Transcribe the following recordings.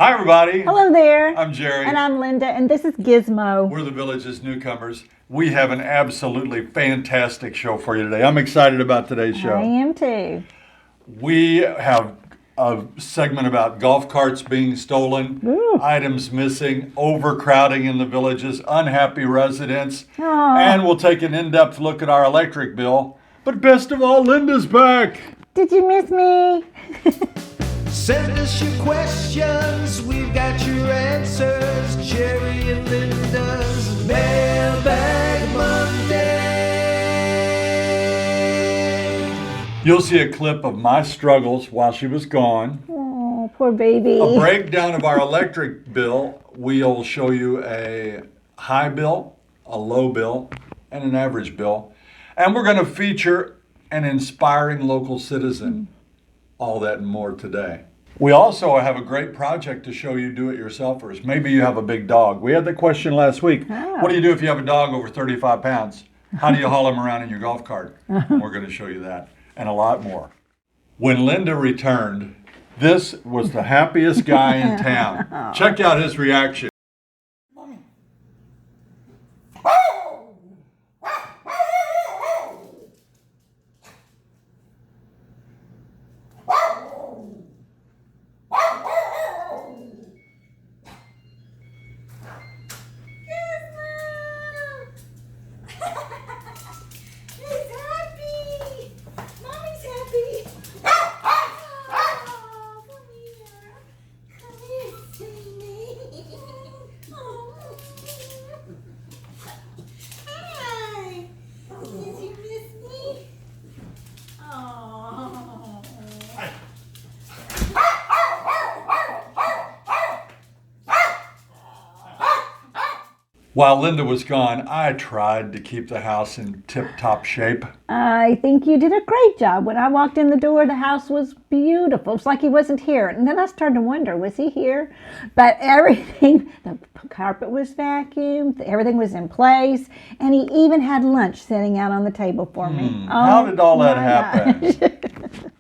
Hi, everybody. Hello there. I'm Jerry. And I'm Linda, and this is Gizmo. We're the Village's Newcomers. We have an absolutely fantastic show for you today. I'm excited about today's show. I am too. We have a segment about golf carts being stolen, items missing, overcrowding in the villages, unhappy residents, and we'll take an in-depth look at our electric bill. But best of all, Linda's back. Did you miss me? Send us your questions, we've got your answers. Jerry and Linda's Mailbag Monday. You'll see a clip of my struggles while she was gone. Oh, poor baby. A breakdown of our electric bill. We'll show you a high bill, a low bill, and an average bill. And we're going to feature an inspiring local citizen. All that and more today. We also have a great project to show you do-it-yourselfers. Maybe you have a big dog. We had the question last week. What do you do if you have a dog over 35 pounds? How do you haul him around in your golf cart? We're going to show you that and a lot more. When Linda returned, this was the happiest guy in town. Check out his reaction. While Linda was gone, I tried to keep the house in tip-top shape. I think you did a great job. When I walked in the door, the house was beautiful. It's like he wasn't here. And then I started to wonder, was he here? But everything, the carpet was vacuumed, everything was in place, and he even had lunch sitting out on the table for me. How did all that happen?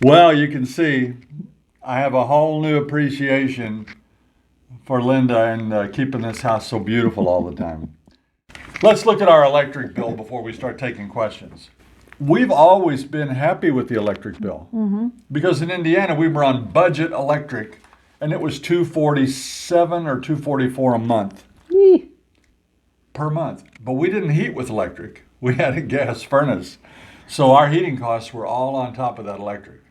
Well, you can see I have a whole new appreciation for Linda and keeping this house so beautiful all the time. Let's look at our electric bill before we start taking questions. We've always been happy with the electric bill because in Indiana we were on budget electric and it was $247 or $244 a month. per month. But we didn't heat with electric. We had a gas furnace. So our heating costs were all on top of that electric.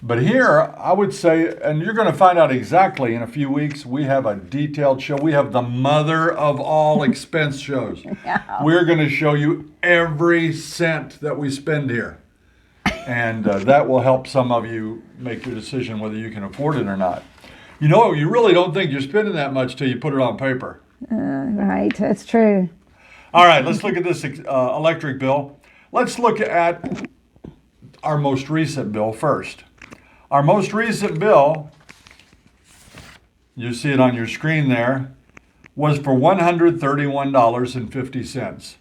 But here, I would say, and you're going to find out exactly in a few weeks, we have a detailed show. We have the mother of all expense shows. Yeah. We're going to show you every cent that we spend here. And that will help some of you make your decision whether you can afford it or not. You know, you really don't think you're spending that much till you put it on paper. Right, that's true. All right, let's look at this electric bill. Let's look at our most recent bill first. Our most recent bill, you see it on your screen there, was for $131.50.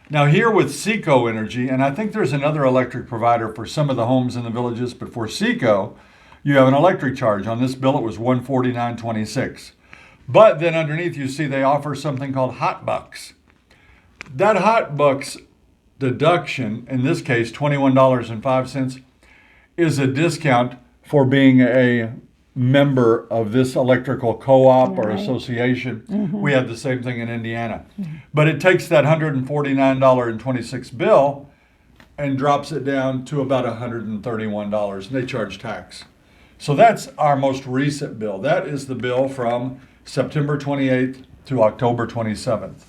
Now here with Seco Energy, and I think there's another electric provider for some of the homes in the villages, but for Seco, you have an electric charge. On this bill, it was $149.26. But then underneath, you see they offer something called Hot Bucks. That Hot Bucks deduction, in this case, $21.05, is a discount for being a member of this electrical co-op or Right. association. We have the same thing in Indiana. But it takes that $149.26 bill and drops it down to about $131, and they charge tax. So that's our most recent bill. That is the bill from September 28th to October 27th.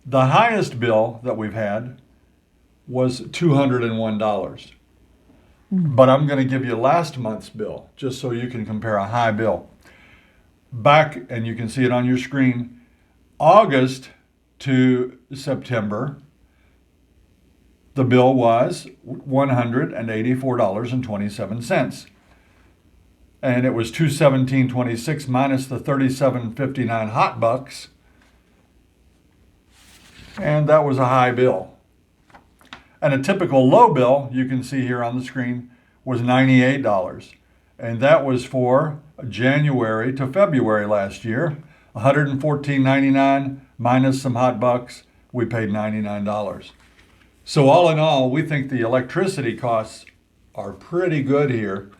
The highest bill that we've had was $201. But I'm going to give you last month's bill, just so you can compare a high bill. Back, and you can see it on your screen, August to September, the bill was $184.27. And it was $217.26 minus the $37.59 Hot Bucks. And that was a high bill. And a typical low bill, you can see here on the screen, was $98. And that was for January to February last year. $114.99 minus some Hot Bucks, we paid $99. So all in all, we think the electricity costs are pretty good here.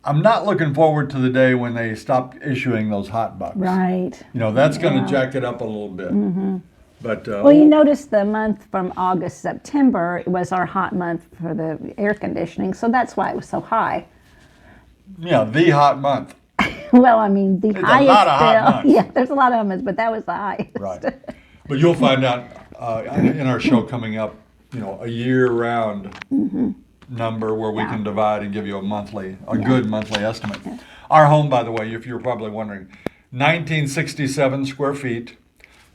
I'm not looking forward to the day when they stop issuing those Hot Bucks. Right. You know, that's going Yeah. to jack it up a little bit. But Well, you notice the month from August, September was our hot month for the air conditioning, so that's why it was so high. yeah, the hot month. Well, I mean, the There's a highest lot of hot bill. months. Yeah, there's a lot of them, but that was the highest. Right. But you'll find out in our show coming up, you know, a year-round number where we can divide and give you a good monthly estimate. Our home, by the way, if you're probably wondering, 1967 square feet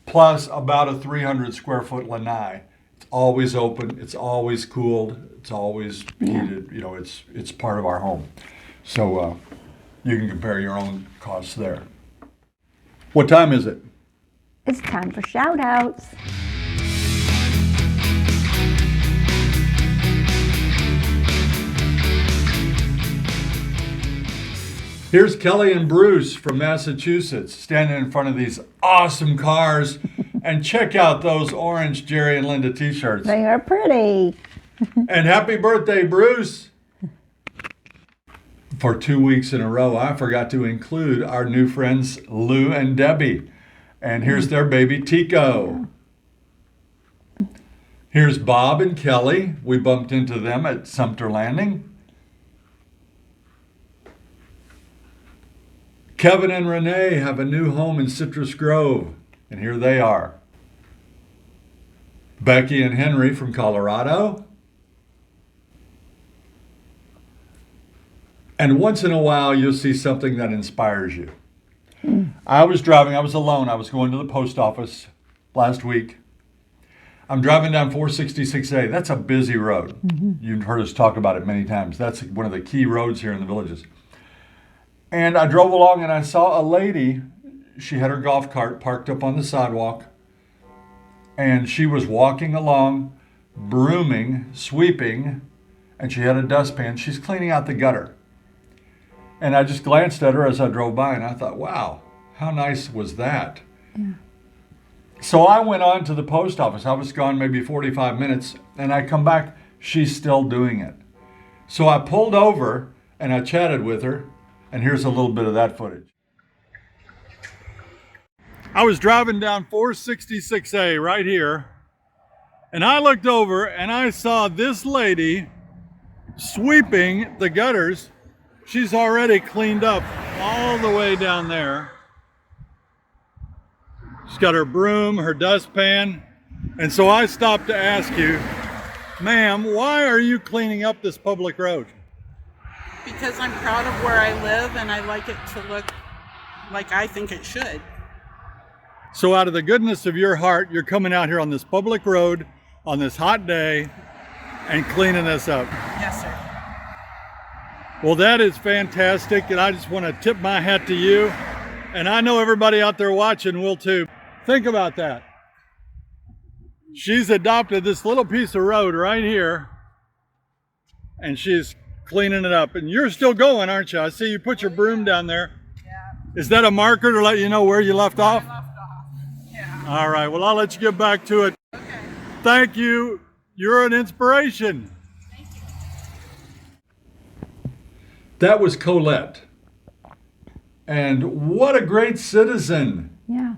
plus about a 300 square foot lanai. It's always open, it's always cooled, it's always heated. You know, it's part of our home. So you can compare your own costs there. What time is it? It's time for shout outs. Here's Kelly and Bruce from Massachusetts standing in front of these awesome cars. And check out those orange Jerry and Linda t-shirts. They are pretty. And happy birthday, Bruce. For 2 weeks in a row, I forgot to include our new friends Lou and Debbie. And here's their baby Tico. Here's Bob and Kelly. We bumped into them at Sumter Landing. Kevin and Renee have a new home in Citrus Grove, and here they are. Becky and Henry from Colorado. And once in a while, you'll see something that inspires you. I was alone. I was going to the post office last week. I'm driving down 466A. That's a busy road. You've heard us talk about it many times. That's one of the key roads here in the villages. And I drove along and I saw a lady. She had her golf cart parked up on the sidewalk. And she was walking along, brooming, sweeping, and she had a dustpan. She's cleaning out the gutter. And I just glanced at her as I drove by and I thought, wow, how nice was that? Yeah. So I went on to the post office. I was gone maybe 45 minutes and I come back, she's still doing it. So I pulled over and I chatted with her, and here's a little bit of that footage. I was driving down 466A right here, and I looked over and I saw this lady sweeping the gutters. She's already cleaned up all the way down there. She's got her broom, her dustpan, and so I stopped to ask you, ma'am, why are you cleaning up this public road? Because I'm proud of where I live and I like it to look like I think it should. So out of the goodness of your heart, you're coming out here on this public road on this hot day and cleaning this up. Yes, sir. Well, that is fantastic, and I just want to tip my hat to you. And I know everybody out there watching will too. Think about that. She's adopted this little piece of road right here, and she's cleaning it up. And you're still going, aren't you? I see you put your broom down there. Yeah. Is that a marker to let you know where you left off? I left off. Yeah. All right, well, I'll let you get back to it. Okay. Thank you. You're an inspiration. Thank you. That was Colette. And what a great citizen. Yeah.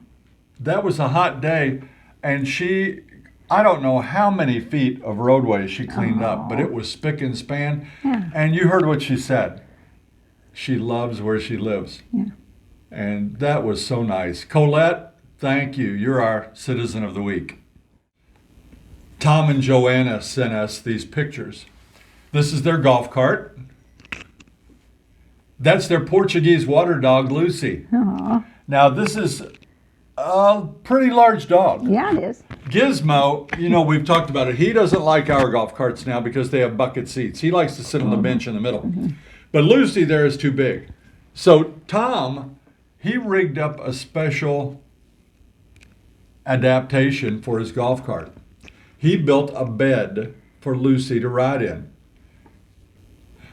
That was a hot day. And she, I don't know how many feet of roadway she cleaned up, but it was spick and span. Yeah. And you heard what she said. She loves where she lives. Yeah. And that was so nice. Colette, thank you. You're our Citizen of the Week. Tom and Joanna sent us these pictures. This is their golf cart. That's their Portuguese water dog, Lucy. Aw. Now, this is a pretty large dog. Yeah, it is. Gizmo, you know, we've talked about it. He doesn't like our golf carts now because they have bucket seats. He likes to sit on the bench in the middle. But Lucy there is too big. So Tom, he rigged up a special adaptation for his golf cart. He built a bed for Lucy to ride in.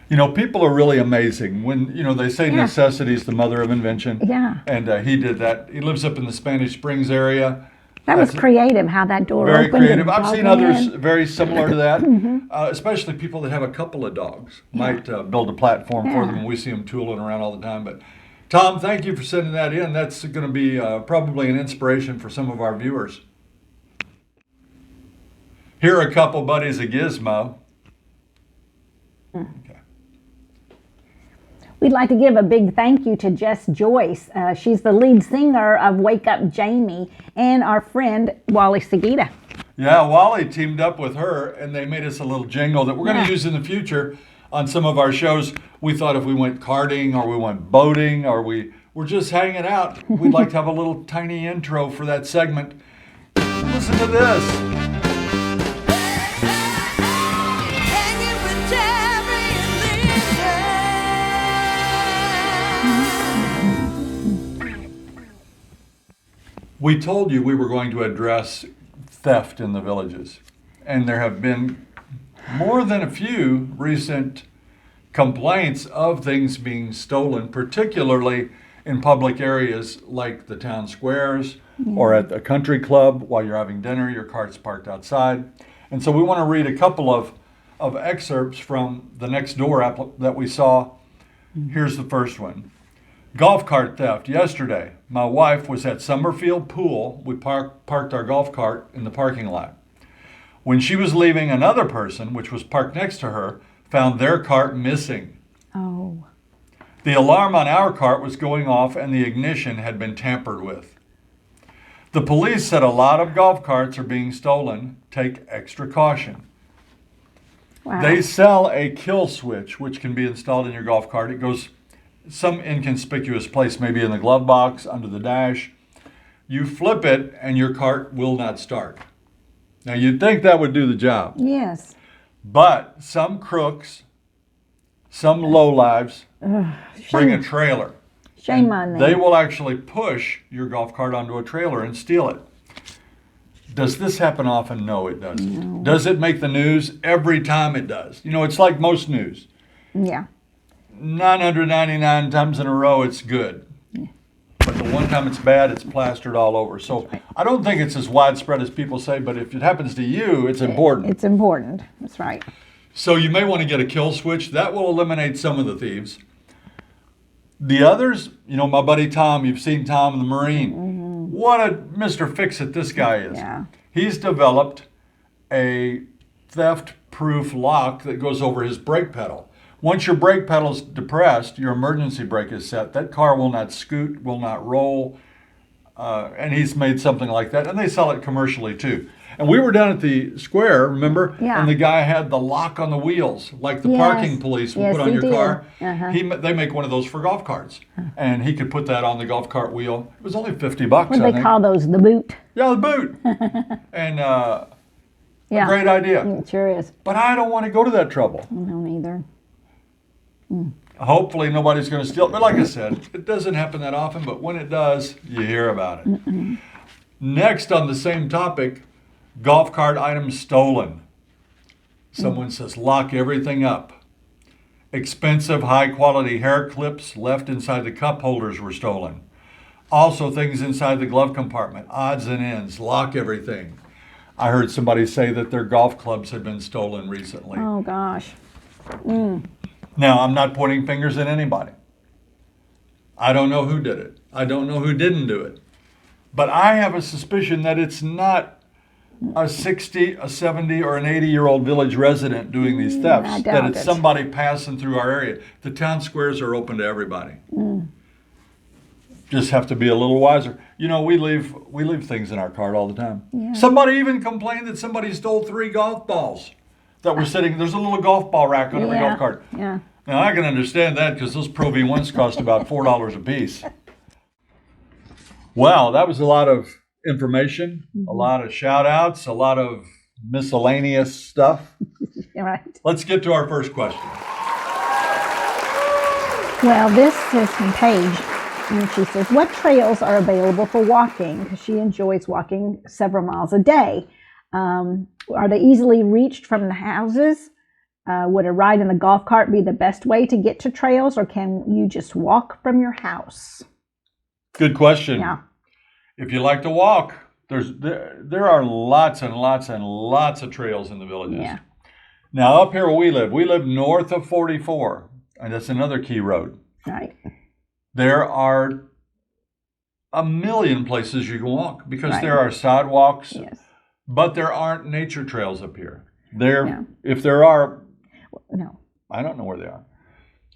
You know, people are really amazing. When, you know, they say necessity is the mother of invention. Yeah. And he did that. He lives up in the Spanish Springs area. That was That's creative, how that door very opened. creative. and I've dog seen others in. very similar to that, especially people that have a couple of dogs might build a platform for them. And we see them tooling around all the time. But Tom, thank you for sending that in. That's going to be probably an inspiration for some of our viewers. Here are a couple buddies of Gizmo. Okay. We'd like to give a big thank you to Jess Joyce. She's the lead singer of Wake Up Jamie, and our friend Wally Sagita. Yeah, Wally teamed up with her, and they made us a little jingle that we're going to use in the future on some of our shows. We thought if we went karting or we went boating or we were just hanging out, we'd like to have a little tiny intro for that segment. Listen to this. We told you we were going to address theft in the villages, and there have been more than a few recent complaints of things being stolen, particularly in public areas like the town squares or at a country club while you're having dinner, your cart's parked outside. And so we want to read a couple of excerpts from the next door app that we saw. Here's the first one. Golf cart theft. Yesterday, my wife was at Summerfield Pool. We parked our golf cart in the parking lot. When she was leaving, another person, which was parked next to her, found their cart missing. Oh. The alarm on our cart was going off and the ignition had been tampered with. The police said a lot of golf carts are being stolen. Take extra caution. Wow. They sell a kill switch, which can be installed in your golf cart. It goes some inconspicuous place, maybe in the glove box, under the dash. You flip it and your cart will not start. Now you'd think that would do the job, Yes. but some crooks, some lowlives bring a trailer. Shame on them. They will actually push your golf cart onto a trailer and steal it. Does this happen often? No, it doesn't. No. Does it make the news? Every time it does. You know, it's like most news. Yeah. 999 times in a row, it's good. But the one time it's bad, it's plastered all over. So I don't think it's as widespread as people say, but if it happens to you, it's important. It's important. That's right. So you may want to get a kill switch. That will eliminate some of the thieves. The others, you know, my buddy Tom, you've seen Tom the Marine. what a Mr. Fix-It this guy is. Yeah. He's developed a theft-proof lock that goes over his brake pedal. Once your brake pedal's depressed, your emergency brake is set. That car will not scoot, will not roll, and he's made something like that, and they sell it commercially too. And we were down at the square, remember? Yeah. And the guy had the lock on the wheels, like the Yes. parking police will Yes, put on he your did. car. Uh-huh. They make one of those for golf carts, and he could put that on the golf cart wheel. It was only $50, What do I they think. call those? The boot? Yeah, the boot. And Yeah. great idea. It sure is. But I don't want to go to that trouble. No, neither. Hopefully nobody's going to steal it. But like I said, it doesn't happen that often, but when it does, you hear about it. Next on the same topic, golf cart items stolen. Someone says, lock everything up. Expensive, high-quality hair clips left inside the cup holders were stolen. Also, things inside the glove compartment, odds and ends, lock everything. I heard somebody say that their golf clubs had been stolen recently. Oh, gosh. Now, I'm not pointing fingers at anybody. I don't know who did it. I don't know who didn't do it. But I have a suspicion that it's not a 60, a 70, or an 80-year-old village resident doing these thefts. I That doubt it's it. somebody passing through our area. The town squares are open to everybody. Just have to be a little wiser. You know, we leave things in our cart all the time. Yeah. Somebody even complained that somebody stole 3 golf balls that were sitting. There's a little golf ball rack on every golf cart. Yeah. Now, I can understand that because those Pro V1s cost about $4 a piece. Wow, that was a lot of information, a lot of shout outs, a lot of miscellaneous stuff. Right. Let's get to our first question. Well, this is from Paige, and she says, what trails are available for walking? Because she enjoys walking several miles a day. Are they easily reached from the houses? Would a ride in the golf cart be the best way to get to trails, or can you just walk from your house? Good question. Yeah. If you like to walk, there are lots and lots and lots of trails in the villages. Yeah. Now, up here where we live north of 44, and that's another key road. Right. There are a million places you can walk because Right. there are sidewalks, Yes. but there aren't nature trails up here. No. If there are, No. I don't know where they are,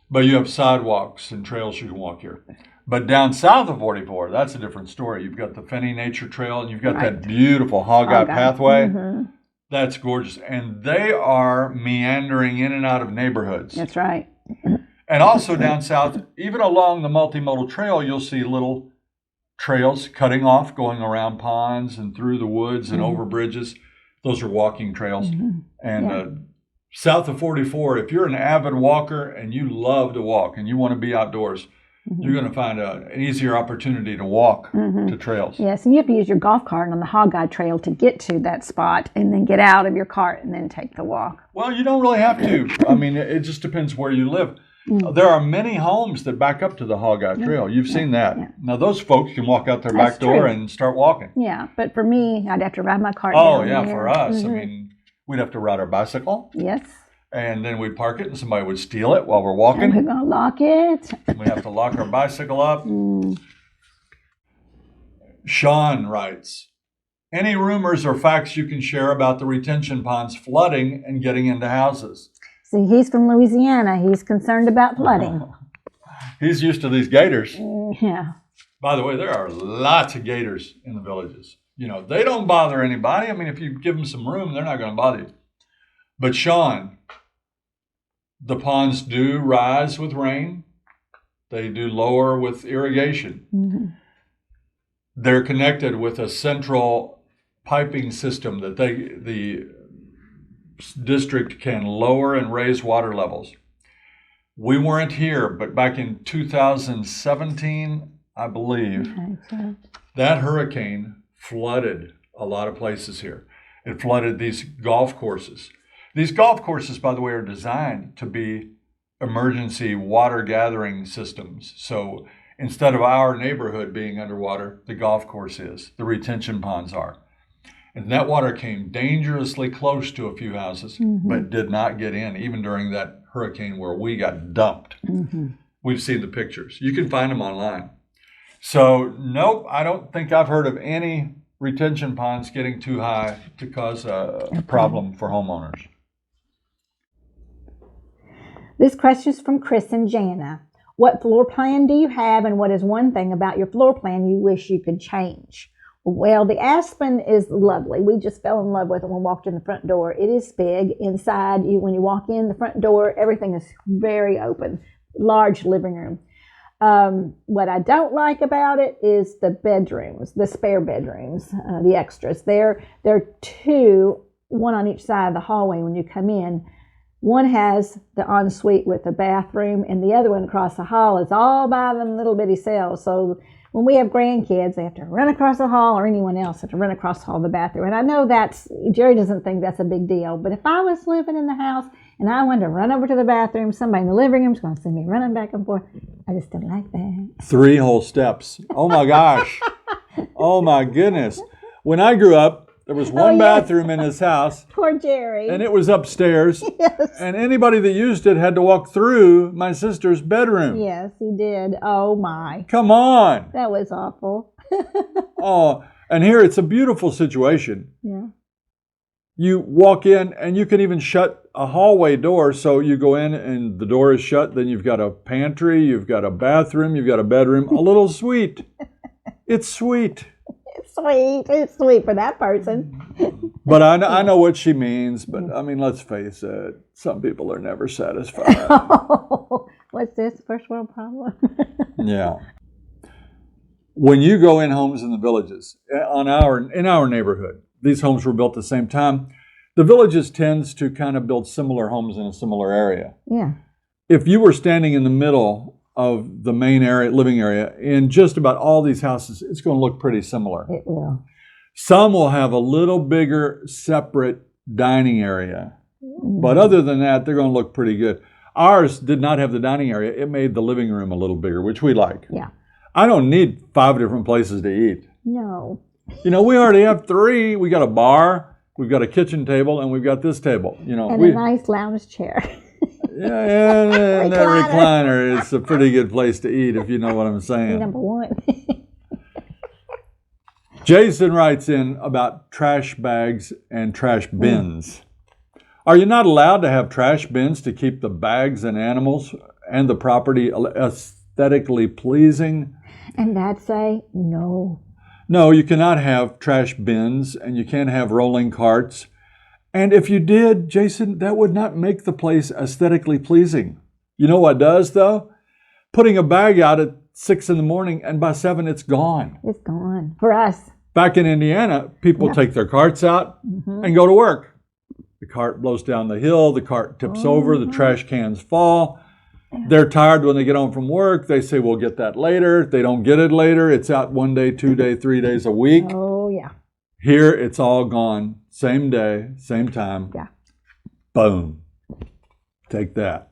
but you have sidewalks and trails you can walk here. But down south of 44, that's a different story. You've got the Fenney Nature Trail, and you've got that beautiful Hog-Eye Pathway. Mm-hmm. That's gorgeous. And they are meandering in and out of neighborhoods. That's right. And also down south, even along the multimodal trail, you'll see little trails cutting off, going around ponds and through the woods and over bridges. Those are walking trails. And south of 44, if you're an avid walker and you love to walk and you want to be outdoors, you're going to find an easier opportunity to walk to trails. Yes, and you have to use your golf cart on the Hog-Eye Trail to get to that spot and then get out of your cart and then take the walk. Well, you don't really have to. I mean, it just depends where you live. There are many homes that back up to the Hog-Eye Trail. You've seen that. Yeah. Now, those folks can walk out their That's back door true. and start walking. Yeah, but for me, I'd have to ride my cart Oh, down yeah, there. for us. I mean, we'd have to ride our bicycle, Yes. and then we'd park it, and somebody would steal it while we're And walking. we're going to lock it. We have to lock our bicycle up. Sean writes, any rumors or facts you can share about the retention ponds flooding and getting into houses? See, he's from Louisiana. He's concerned about flooding. He's used to these gators. Yeah. By the way, there are lots of gators in the villages. You know, they don't bother anybody. I mean, if you give them some room, they're not going to bother you. But Sean, the ponds do rise with rain. They do lower with irrigation. They're connected with a central piping system that the district can lower and raise water levels. We weren't here, but back in 2017, I believe, that hurricane flooded a lot of places here. It flooded these golf courses. These golf courses, by the way, are designed to be emergency water gathering systems. So instead of our neighborhood being underwater, the golf course is. The retention ponds are. And that water came dangerously close to a few houses, but did not get in, even during that hurricane where we got dumped. We've seen the pictures. You can find them online. So, nope, I don't think I've heard of any retention ponds getting too high to cause a problem for homeowners. This question is from Chris and Jana. What floor plan do you have, and what is one thing about your floor plan you wish you could change? Well, the Aspen is lovely. We just fell in love with it when we walked in the front door. It is big. Inside, when you walk in the front door, everything is very open. Large living room. What I don't like about it is the bedrooms, the spare bedrooms, the extras. There are two, one on each side of the hallway when you come in. One has the ensuite with the bathroom, and the other one across the hall is all by them little bitty cells. So when we have grandkids, they have to run across the hall, or anyone else have to run across the hall to the bathroom. And I know Jerry doesn't think that's a big deal, but if I was living in the house and I wanted to run over to the bathroom, somebody in the living room is going to see me running back and forth. I just don't like that. 3 whole steps. Oh my gosh. Oh my goodness. When I grew up, there was one bathroom in this house. Poor Jerry. And it was upstairs. Yes. And anybody that used it had to walk through my sister's bedroom. Yes, he did. Oh my. Come on. That was awful. Oh, and here it's a beautiful situation. Yeah. You walk in and you can even shut a hallway door. So you go in and the door is shut. Then you've got a pantry, you've got a bathroom, you've got a bedroom, a little suite. It's sweet. It's sweet for that person. But I know what she means. But I mean, let's face it. Some people are never satisfied. What's this? First world problem? Yeah. When you go in homes in the villages, in our neighborhood, these homes were built at the same time. The villages tends to kind of build similar homes in a similar area. Yeah. If you were standing in the middle of the main area, living area, in just about all these houses, it's going to look pretty similar. It will. Some will have a little bigger separate dining area. But other than that, they're going to look pretty good. Ours did not have the dining area. It made the living room a little bigger, which we like. Yeah. I don't need 5 different places to eat. No. We already have 3. We got a bar, we've got a kitchen table, and we've got this table. And a nice lounge chair. Yeah, and that recliner is a pretty good place to eat, if you know what I'm saying. Number 1. Jason writes in about trash bags and trash bins. Are you not allowed to have trash bins to keep the bags and animals and the property aesthetically pleasing? And I'd say no. No, you cannot have trash bins, and you can't have rolling carts. And if you did, Jason, that would not make the place aesthetically pleasing. You know what does, though? Putting a bag out at 6 in the morning, and by 7, it's gone. It's gone. For us. Back in Indiana, people take their carts out and go to work. The cart blows down the hill, the cart tips over, the trash cans fall. They're tired when they get home from work. They say, we'll get that later. They don't get it later. It's out 1 day, 2 day, 3 days a week. Oh, yeah. Here, it's all gone. Same day, same time. Yeah. Boom. Take that.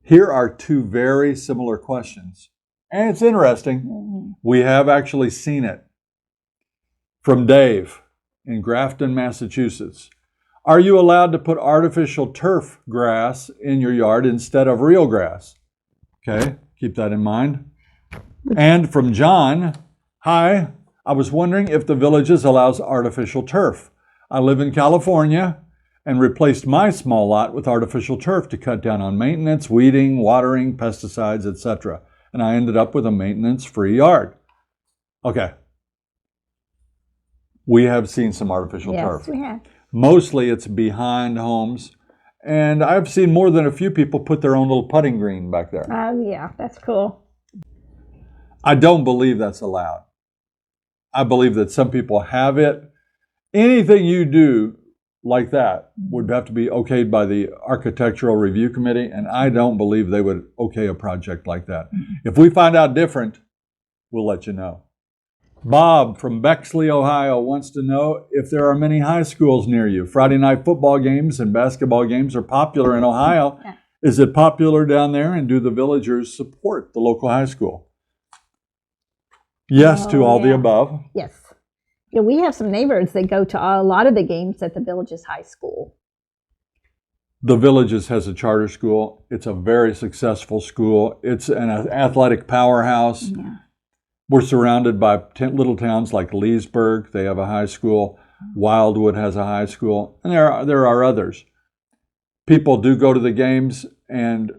Here are 2 very similar questions. And it's interesting. We have actually seen it. From Dave in Grafton, Massachusetts. Are you allowed to put artificial turf grass in your yard instead of real grass? Okay, keep that in mind. And from John, hi, I was wondering if the Villages allows artificial turf. I live in California and replaced my small lot with artificial turf to cut down on maintenance, weeding, watering, pesticides, etc. And I ended up with a maintenance-free yard. Okay. We have seen some artificial turf. Yes, we have. Mostly it's behind homes. And I've seen more than a few people put their own little putting green back there. Yeah, that's cool. I don't believe that's allowed. I believe that some people have it. Anything you do like that would have to be okayed by the Architectural Review Committee, and I don't believe they would okay a project like that. If we find out different, we'll let you know. Bob from Bexley, Ohio wants to know if there are many high schools near you. Friday night football games and basketball games are popular in Ohio. Is it popular down there, and do the villagers support the local high school? Yes, to all the above. Yes. Yeah, we have some neighbors that go to a lot of the games at the Villages High School. The Villages has a charter school. It's a very successful school. It's an athletic powerhouse. Yeah. We're surrounded by little towns like Leesburg. They have a high school. Wildwood has a high school. And there are others. People do go to the games, and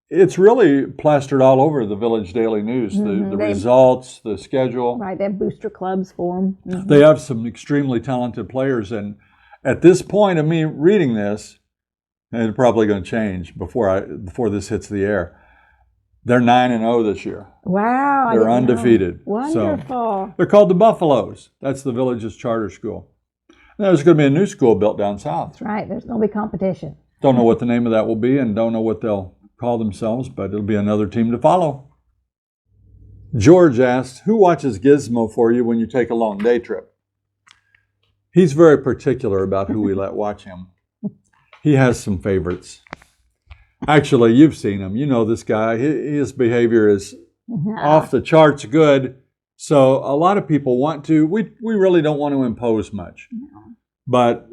it's really plastered all over the Village Daily News. The results, the schedule. Right, they have booster clubs for them. Mm-hmm. They have some extremely talented players. And at this point of me reading this, and it's probably going to change before this hits the air. They're 9-0 this year. Wow. They're undefeated. Wonderful. So they're called the Buffaloes. That's the village's charter school. And there's going to be a new school built down south. That's right. There's going to be competition. Don't know what the name of that will be and don't know what they'll call themselves, but it'll be another team to follow. George asks, who watches Gizmo for you when you take a long day trip? He's very particular about who we let watch him. He has some favorites. Actually, you've seen him. You know this guy. His behavior is off the charts good. So a lot of people want to. We really don't want to impose much. No. But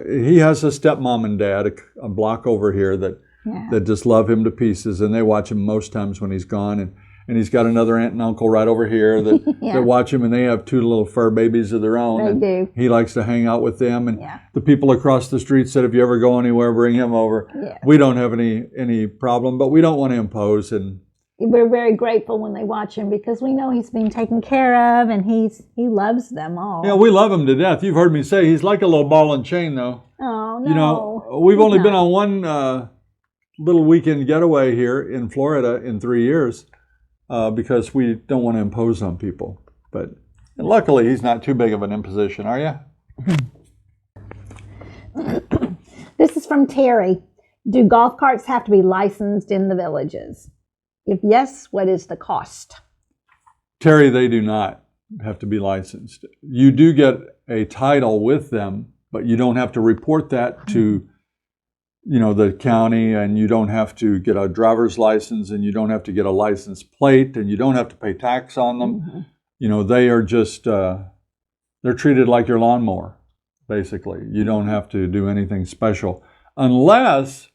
he has a stepmom and dad a block over here that just love him to pieces, and they watch him most times when he's gone. And he's got another aunt and uncle right over here that watch him, and they have 2 little fur babies of their own. They do. He likes to hang out with them. And the people across the street said, if you ever go anywhere, bring him over. Yeah. We don't have any problem, but we don't want to impose. And we're very grateful when they watch him because we know he's being taken care of, and he loves them all. Yeah, we love him to death. You've heard me say he's like a little ball and chain, though. Oh, no. You know, we've only been on one little weekend getaway here in Florida in 3 years. Because we don't want to impose on people. But luckily, he's not too big of an imposition, are you? This is from Terry. Do golf carts have to be licensed in the villages? If yes, what is the cost? Terry, they do not have to be licensed. You do get a title with them, but you don't have to report that to the county, and you don't have to get a driver's license, and you don't have to get a license plate, and you don't have to pay tax on them. Mm-hmm. They are just, they're treated like your lawnmower, basically. You don't have to do anything special unless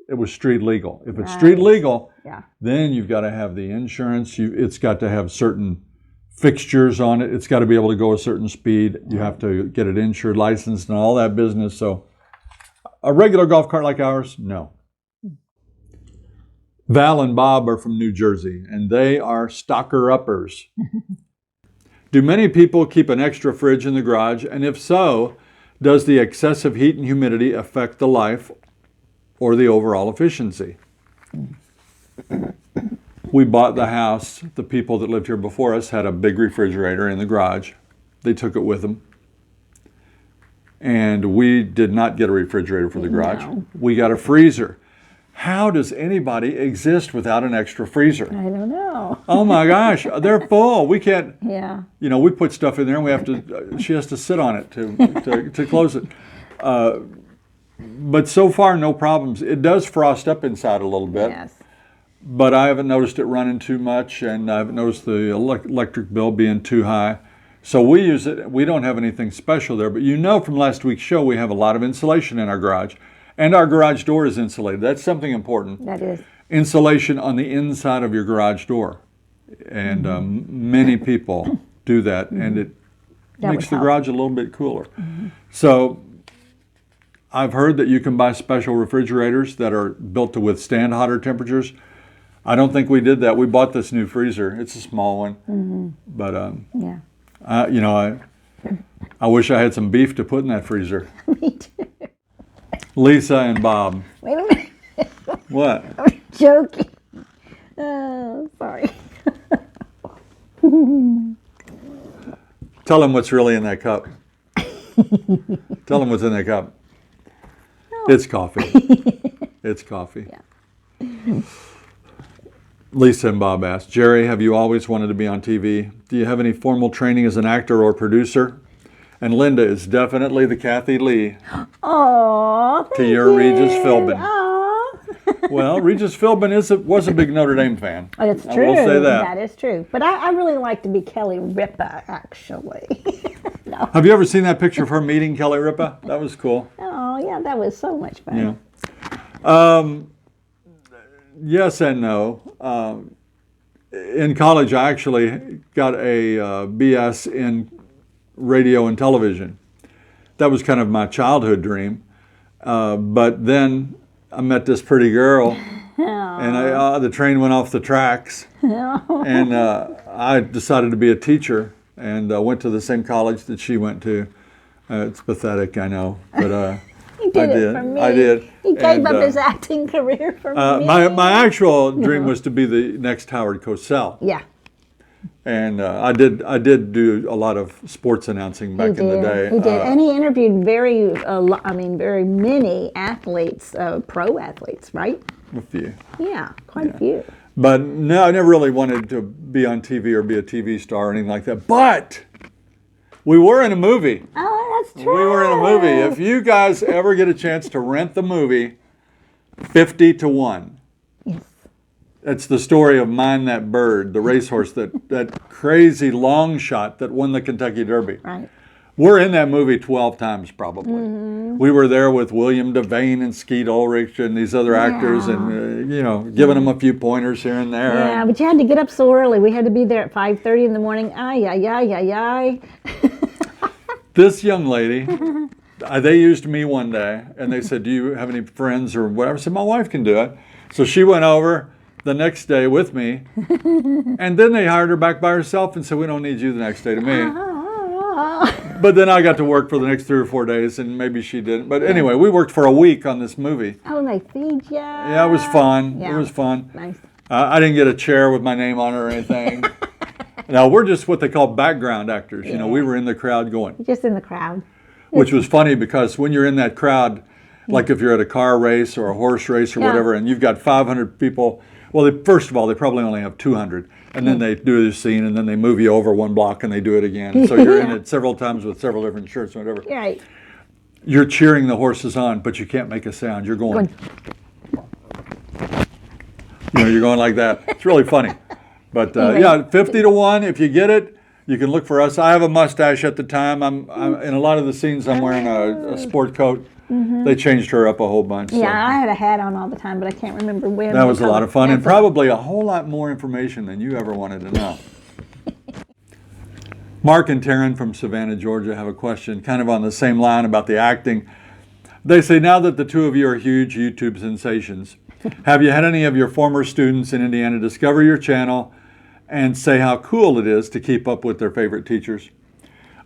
it was street legal. If it's street legal, then you've got to have the insurance. It's got to have certain fixtures on it. It's got to be able to go a certain speed. You have to get it insured, licensed, and all that business. So a regular golf cart like ours, no. Val and Bob are from New Jersey, and they are stocker-uppers. Do many people keep an extra fridge in the garage? And if so, does the excessive heat and humidity affect the life or the overall efficiency? We bought the house. The people that lived here before us had a big refrigerator in the garage. They took it with them. And we did not get a refrigerator for the garage. No. We got a freezer. How does anybody exist without an extra freezer? I don't know. Oh my gosh, they're full. We can't. Yeah. We put stuff in there, and we have to. She has to sit on it to close it. But so far, no problems. It does frost up inside a little bit. Yes. But I haven't noticed it running too much, and I haven't noticed the electric bill being too high. So we use it. We don't have anything special there, but from last week's show, we have a lot of insulation in our garage, and our garage door is insulated. That's something important. That is. Insulation on the inside of your garage door, and many people do that, and it makes the garage a little bit cooler. Mm-hmm. So I've heard that you can buy special refrigerators that are built to withstand hotter temperatures. I don't think we did that. We bought this new freezer. It's a small one, but yeah. I wish I had some beef to put in that freezer. Me too. Lisa and Bob. Wait a minute. What? I'm joking. Oh, sorry. Tell them what's really in that cup. Tell them what's in that cup. No. It's coffee. It's coffee. Yeah. Lisa and Bob asked, Jerry, have you always wanted to be on TV? Do you have any formal training as an actor or producer? And Linda is definitely the Kathy Lee to your Regis Philbin. Aww. Well, Regis Philbin was a big Notre Dame fan. It's true. I will say that. That is true. But I really like to be Kelly Ripa, actually. No. Have you ever seen that picture of her meeting Kelly Ripa? That was cool. Oh, yeah, that was so much fun. Yeah. Yes and no. in college, I actually got a BS in radio and television. That was kind of my childhood dream. But then I met this pretty girl, and the train went off the tracks, and I decided to be a teacher, and went to the same college that she went to. It's pathetic, I know, but He did it for me. I did. He gave up his acting career for me. My actual dream was to be the next Howard Cosell. Yeah. And I did do a lot of sports announcing back in the day. He did, and he interviewed very many athletes, pro athletes, right? A few. Yeah, quite a few. But no, I never really wanted to be on TV or be a TV star or anything like that. But we were in a movie. Oh, that's true. We were in a movie. If you guys ever get a chance to rent the movie, 50 to 1. Yes. It's the story of Mind That Bird, the racehorse, that crazy long shot that won the Kentucky Derby. Right. We're in that movie 12 times probably. Mm-hmm. We were there with William Devane and Skeet Ulrich and these other actors, and giving them a few pointers here and there. Yeah, but you had to get up so early. We had to be there at 5:30 in the morning. Ay, ay, ay, ay, ay. This young lady, they used me one day, and they said, "Do you have any friends or whatever?" I said, "My wife can do it." So she went over the next day with me, and then they hired her back by herself and said, "We don't need you the next day to me." But then I got to work for the next 3 or 4 days, and maybe she didn't. But anyway, we worked for a week on this movie. Oh, they feed you. Yeah, it was fun. Yeah. It was fun. Nice. I didn't get a chair with my name on it or anything. Now, we're just what they call background actors. You know, we were in the crowd going. Just in the crowd. Which was funny because when you're in that crowd, like if you're at a car race or a horse race or whatever, and you've got 500 people, well, first of all, they probably only have 200. And then they do this scene, and then they move you over one block, and they do it again. So you're in it several times with several different shirts and whatever. Right. You're cheering the horses on, but you can't make a sound. You're going. You're going like that. It's really funny. But yeah, 50 to 1. If you get it, you can look for us. I have a mustache at the time. I'm in a lot of the scenes. I'm wearing a sport coat. Mm-hmm. They changed her up a whole bunch. Yeah, so. I had a hat on all the time, but I can't remember when. That was a lot of fun, and probably a whole lot more information than you ever wanted to know. Mark and Taryn from Savannah, Georgia have a question kind of on the same line about the acting. They say, now that the two of you are huge YouTube sensations, have you had any of your former students in Indiana discover your channel and say how cool it is to keep up with their favorite teachers?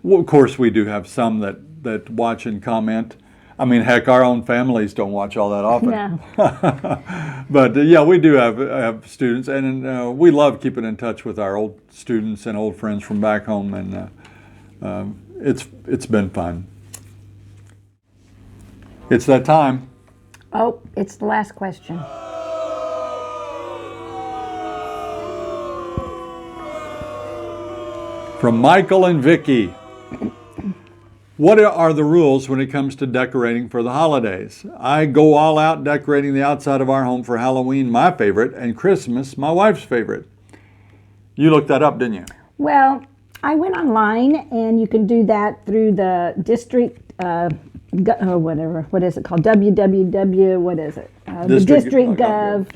Well, of course, we do have some that watch and comment. I mean, heck, our own families don't watch all that often. Yeah. But yeah, we do have students, and we love keeping in touch with our old students and old friends from back home, and it's been fun. It's that time. Oh, it's the last question. From Michael and Vicky. What are the rules when it comes to decorating for the holidays? I go all out decorating the outside of our home for Halloween, my favorite, and Christmas, my wife's favorite. You looked that up, didn't you? Well, I went online, and you can do that through the district, whatever, what is it called? www, what is it? The district gov.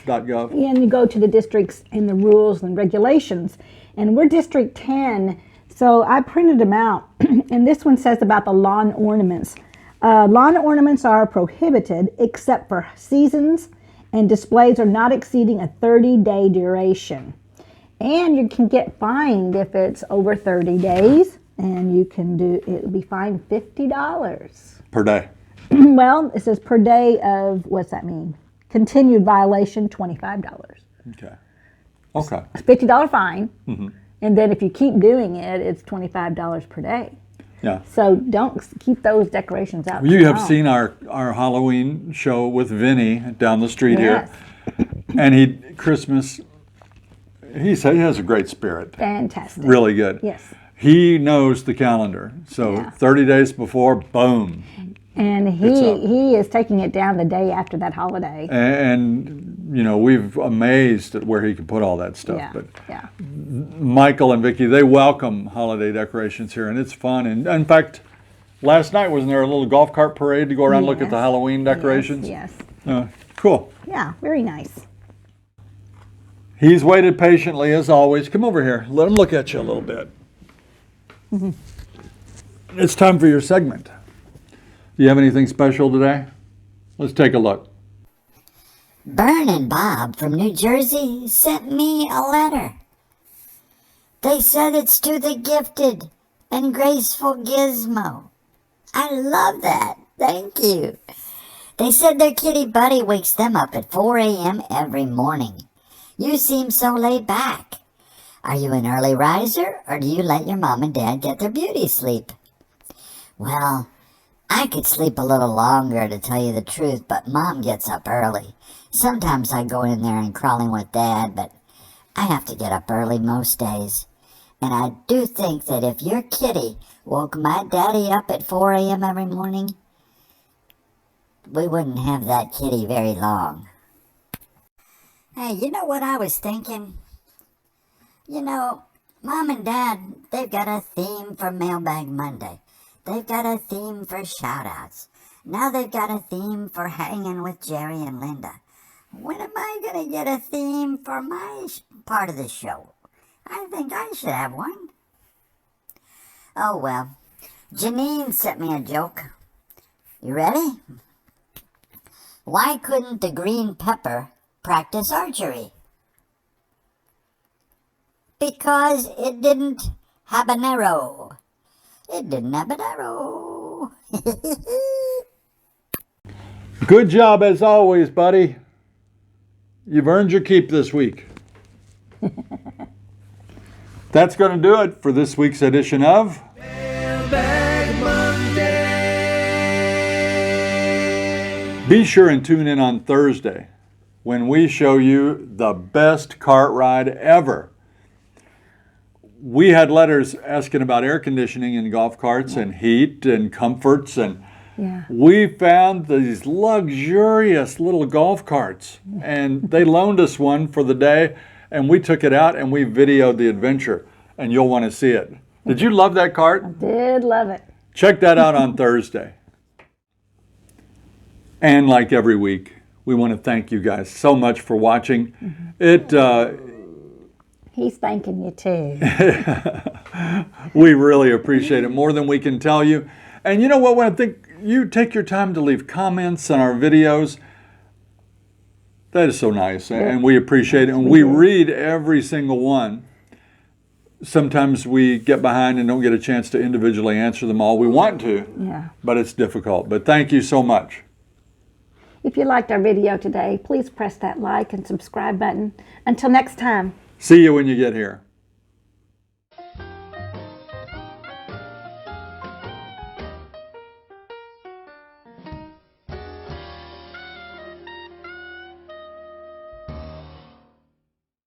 .gov. And you go to the districts and the rules and regulations. And we're District 10. So I printed them out, and this one says about the lawn ornaments. Lawn ornaments are prohibited except for seasons, and displays are not exceeding a 30-day duration. And you can get fined if it's over 30 days, and it'll be fined $50. Per day. Well, it says per day of, what's that mean? Continued violation, $25. Okay. Okay. A $50 fine. Mm-hmm. And then if you keep doing it, it's $25 per day. Yeah. So don't keep those decorations out. You have seen our Halloween show with Vinny down the street Yes. here. And Christmas, he has a great spirit. Fantastic. Really good. Yes. He knows the calendar. So 30 days before, boom. And he is taking it down the day after that holiday. And we've amazed at where he can put all that stuff. Yeah. But Yeah. Michael and Vicky, they welcome holiday decorations here, and it's fun. And in fact, last night wasn't there a little golf cart parade to go around and look at the Halloween decorations? Yes. Cool. Yeah, very nice. He's waited patiently as always. Come over here. Let him look at you a little bit. It's time for your segment. Do you have anything special today? Let's take a look. Bern and Bob from New Jersey sent me a letter. They said it's to the gifted and graceful Gizmo. I love that. Thank you. They said their kitty Buddy wakes them up at 4 a.m. every morning. You seem so laid back. Are you an early riser, or do you let your mom and dad get their beauty sleep? Well, I could sleep a little longer, to tell you the truth, but Mom gets up early. Sometimes I go in there and crawling with Dad, but I have to get up early most days. And I do think that if your kitty woke my daddy up at 4 a.m. every morning, we wouldn't have that kitty very long. Hey, you know what I was thinking? You know, Mom and Dad, they've got a theme for Mailbag Monday. They've got a theme for shout-outs. Now they've got a theme for hanging with Jerry and Linda. When am I going to get a theme for my part of the show? I think I should have one. Oh, well. Janine sent me a joke. You ready? Why couldn't the green pepper practice archery? Because it didn't have an arrow. It didn't have an arrow. Good job as always, buddy. You've earned your keep this week. That's going to do it for this week's edition of Mailbag Monday. Be sure and tune in on Thursday when we show you the best cart ride ever. We had letters asking about air conditioning in golf carts and heat and comforts, and we found these luxurious little golf carts, and they loaned us one for the day, and we took it out and we videoed the adventure, and you'll want to see it. Did you love that cart? Did love it. Check that out on Thursday. And like every week, we want to thank you guys so much for watching. He's thanking you too. We really appreciate it more than we can tell you. And you know what? When I think you take your time to leave comments on our videos, that is so nice, and we appreciate it. And we read every single one. Sometimes we get behind and don't get a chance to individually answer them all. We want to, but it's difficult. But thank you so much. If you liked our video today, please press that like and subscribe button. Until next time. See you when you get here.